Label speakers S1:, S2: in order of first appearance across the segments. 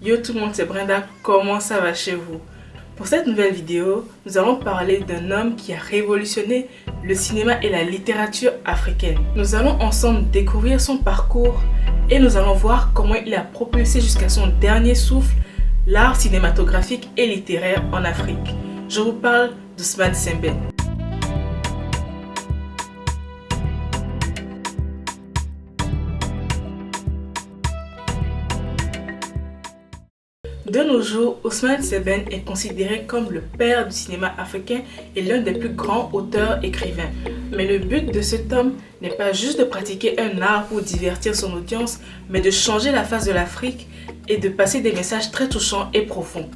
S1: Yo tout le monde, c'est Brenda, comment ça va chez vous? Pour cette nouvelle vidéo, nous allons parler d'un homme qui a révolutionné le cinéma et la littérature africaine. Nous allons ensemble découvrir son parcours et nous allons voir comment il a propulsé jusqu'à son dernier souffle l'art cinématographique et littéraire en Afrique. Je vous parle d'Ousmane Sembène. De nos jours, Ousmane Sembène est considéré comme le père du cinéma africain et l'un des plus grands auteurs-écrivains. Mais le but de cet homme n'est pas juste de pratiquer un art pour divertir son audience, mais de changer la face de l'Afrique et de passer des messages très touchants et profonds.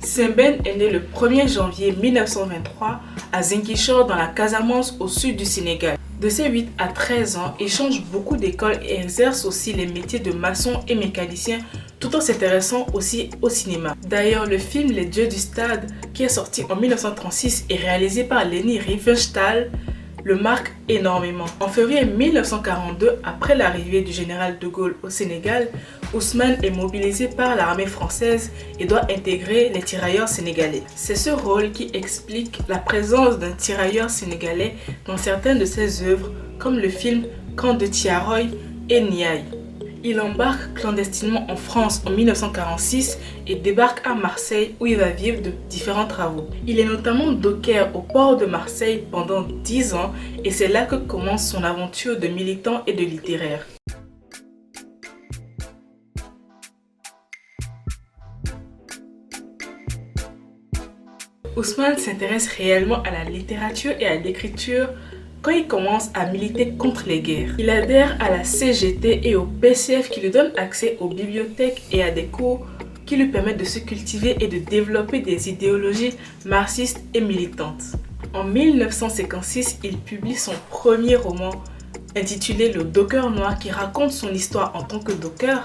S1: Sembène est né le 1er janvier 1923 à Ziguinchor dans la Casamance au sud du Sénégal. De ses 8 à 13 ans, il change beaucoup d'écoles et exerce aussi les métiers de maçon et mécanicien tout en s'intéressant aussi au cinéma. D'ailleurs, le film Les Dieux du Stade, qui est sorti en 1936 et réalisé par Leni Riefenstahl, le marque énormément. En février 1942, après l'arrivée du général de Gaulle au Sénégal, Ousmane est mobilisé par l'armée française et doit intégrer les tirailleurs sénégalais. C'est ce rôle qui explique la présence d'un tirailleur sénégalais dans certaines de ses œuvres, comme le film Camp de Thiaroye et Niayes. Il embarque clandestinement en France en 1946 et débarque à Marseille où il va vivre de différents travaux. Il est notamment docker au port de Marseille pendant 10 ans et c'est là que commence son aventure de militant et de littéraire. Ousmane s'intéresse réellement à la littérature et à l'écriture quand il commence à militer contre les guerres. Il adhère à la CGT et au PCF qui lui donnent accès aux bibliothèques et à des cours qui lui permettent de se cultiver et de développer des idéologies marxistes et militantes. En 1956, il publie son premier roman intitulé Le Docker Noir qui raconte son histoire en tant que docker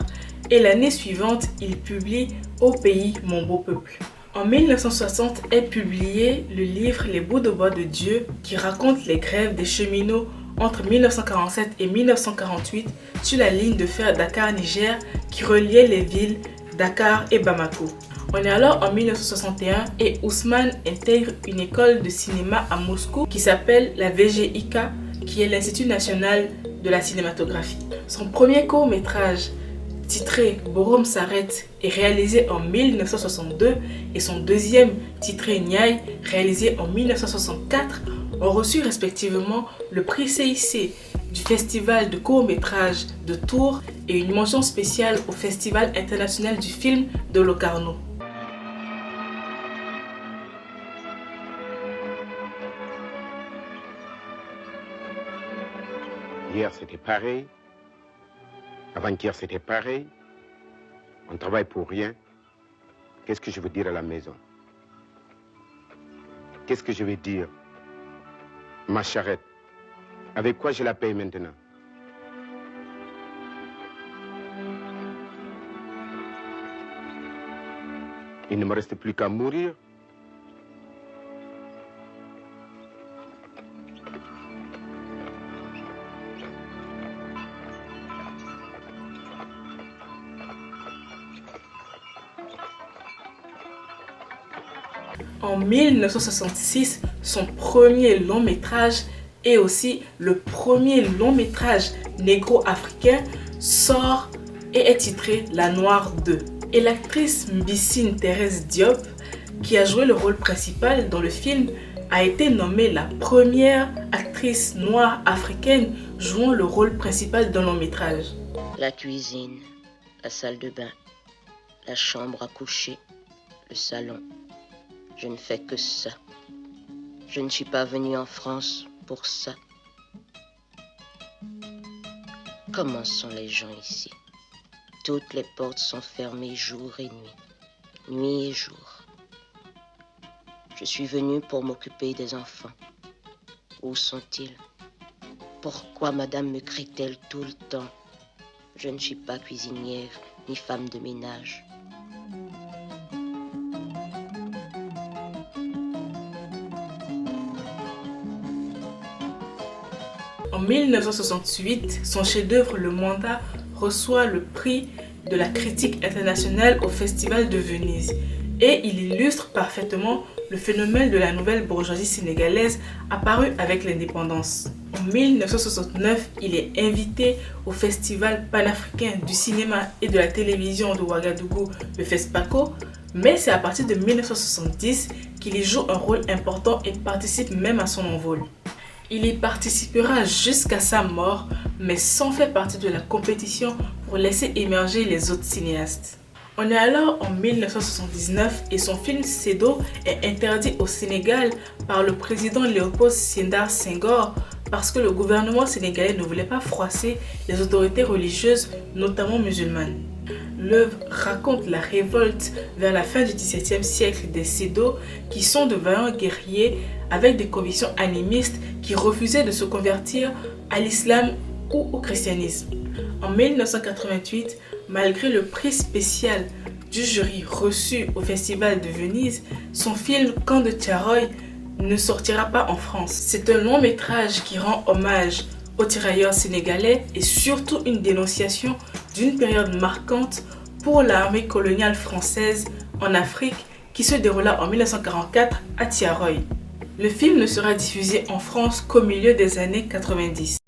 S1: et l'année suivante, il publie Au pays, mon beau peuple. En 1960 est publié le livre Les bouts de bois de Dieu qui raconte les grèves des cheminots entre 1947 et 1948 sur la ligne de fer Dakar-Niger qui reliait les villes Dakar et Bamako. On est alors en 1961 et Ousmane intègre une école de cinéma à Moscou qui s'appelle la VGIK, qui est l'Institut national de la cinématographie. Son premier court-métrage titré Borom s'arrête est réalisé en 1962 et son deuxième titré Niayes réalisé en 1964 ont reçu respectivement le prix CIC du Festival de court-métrage de Tours et une mention spéciale au Festival international du film de Locarno.
S2: Hier c'était pareil. Avant-hier, c'était pareil. On travaille pour rien. Qu'est-ce que je veux dire à la maison? Qu'est-ce que je vais dire? Ma charrette, avec quoi je la paye maintenant? Il ne me reste plus qu'à mourir.
S1: En 1966, son premier long métrage et aussi le premier long métrage négro-africain sort et est titré La Noire 2. Et l'actrice Mbissine Thérèse Diop, qui a joué le rôle principal dans le film, a été nommée la première actrice noire africaine jouant le rôle principal d'un long métrage.
S3: La cuisine, la salle de bain, la chambre à coucher, le salon. Je ne fais que ça. Je ne suis pas venue en France pour ça. Comment sont les gens ici? Toutes les portes sont fermées jour et nuit. Nuit et jour. Je suis venue pour m'occuper des enfants. Où sont-ils? Pourquoi madame me crie-t-elle tout le temps? Je ne suis pas cuisinière ni femme de ménage.
S1: En 1968, son chef-d'œuvre Le Mandat reçoit le prix de la critique internationale au Festival de Venise et il illustre parfaitement le phénomène de la nouvelle bourgeoisie sénégalaise apparue avec l'indépendance. En 1969, il est invité au Festival panafricain du cinéma et de la télévision de Ouagadougou, le FESPACO, mais c'est à partir de 1970 qu'il y joue un rôle important et participe même à son envol. Il y participera jusqu'à sa mort, mais sans faire partie de la compétition pour laisser émerger les autres cinéastes. On est alors en 1979 et son film Sédó est interdit au Sénégal par le président Léopold Sédar Senghor parce que le gouvernement sénégalais ne voulait pas froisser les autorités religieuses, notamment musulmanes. L'œuvre raconte la révolte vers la fin du XVIIe siècle des Sédó qui sont de vaillants guerriers avec des convictions animistes qui refusaient de se convertir à l'islam ou au christianisme. En 1988, malgré le prix spécial du jury reçu au Festival de Venise, son film Camp de Thiaroye ne sortira pas en France. C'est un long métrage qui rend hommage aux tirailleurs sénégalais et surtout une dénonciation d'une période marquante pour l'armée coloniale française en Afrique qui se déroula en 1944 à Thiaroye. Le film ne sera diffusé en France qu'au milieu des années 90.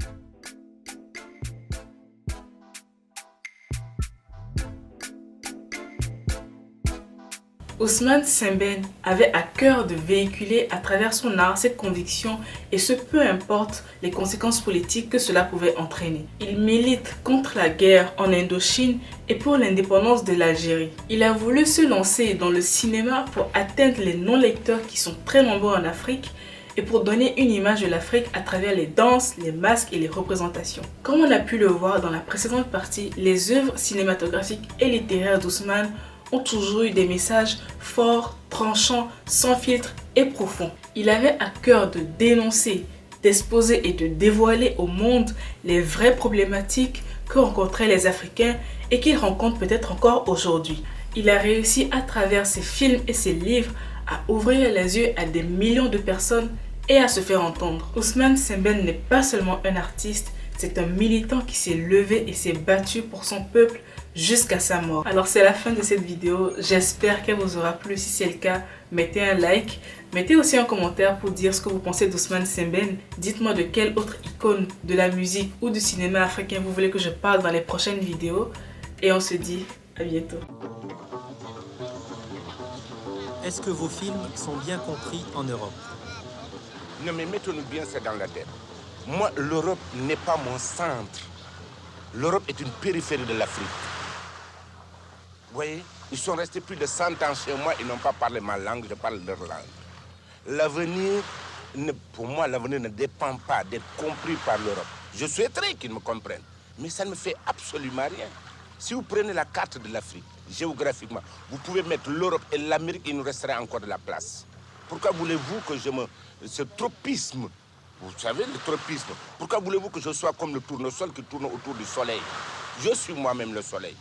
S1: Ousmane Sembène avait à cœur de véhiculer à travers son art ses convictions et ce peu importe les conséquences politiques que cela pouvait entraîner. Il milite contre la guerre en Indochine et pour l'indépendance de l'Algérie. Il a voulu se lancer dans le cinéma pour atteindre les non-lecteurs qui sont très nombreux en Afrique et pour donner une image de l'Afrique à travers les danses, les masques et les représentations. Comme on a pu le voir dans la précédente partie, les œuvres cinématographiques et littéraires d'Ousmane ont toujours eu des messages forts, tranchants, sans filtre et profonds. Il avait à cœur de dénoncer, d'exposer et de dévoiler au monde les vraies problématiques que rencontraient les Africains et qu'ils rencontrent peut-être encore aujourd'hui. Il a réussi à travers ses films et ses livres à ouvrir les yeux à des millions de personnes et à se faire entendre. Ousmane Sembène n'est pas seulement un artiste, c'est un militant qui s'est levé et s'est battu pour son peuple jusqu'à sa mort. Alors c'est la fin de cette vidéo, j'espère qu'elle vous aura plu. Si c'est le cas, mettez un like, mettez aussi un commentaire pour dire ce que vous pensez d'Ousmane Sembène. Dites-moi de quelle autre icône de la musique ou du cinéma africain vous voulez que je parle dans les prochaines vidéos. Et on se dit à bientôt.
S4: Est-ce que vos films sont bien compris en Europe?
S5: Non mais mettons-nous bien ça dans la tête. Moi, l'Europe n'est pas mon centre. L'Europe est une périphérie de l'Afrique. Vous voyez, ils sont restés plus de 100 ans chez moi, ils n'ont pas parlé ma langue, je parle leur langue. L'avenir, pour moi, l'avenir ne dépend pas d'être compris par l'Europe. Je souhaiterais qu'ils me comprennent, mais ça ne me fait absolument rien. Si vous prenez la carte de l'Afrique, géographiquement, vous pouvez mettre l'Europe et l'Amérique, il nous resterait encore de la place. Pourquoi voulez-vous que ce tropisme, vous savez, le tropisme, pourquoi voulez-vous que je sois comme le tournesol qui tourne autour du soleil? Je suis moi-même le soleil.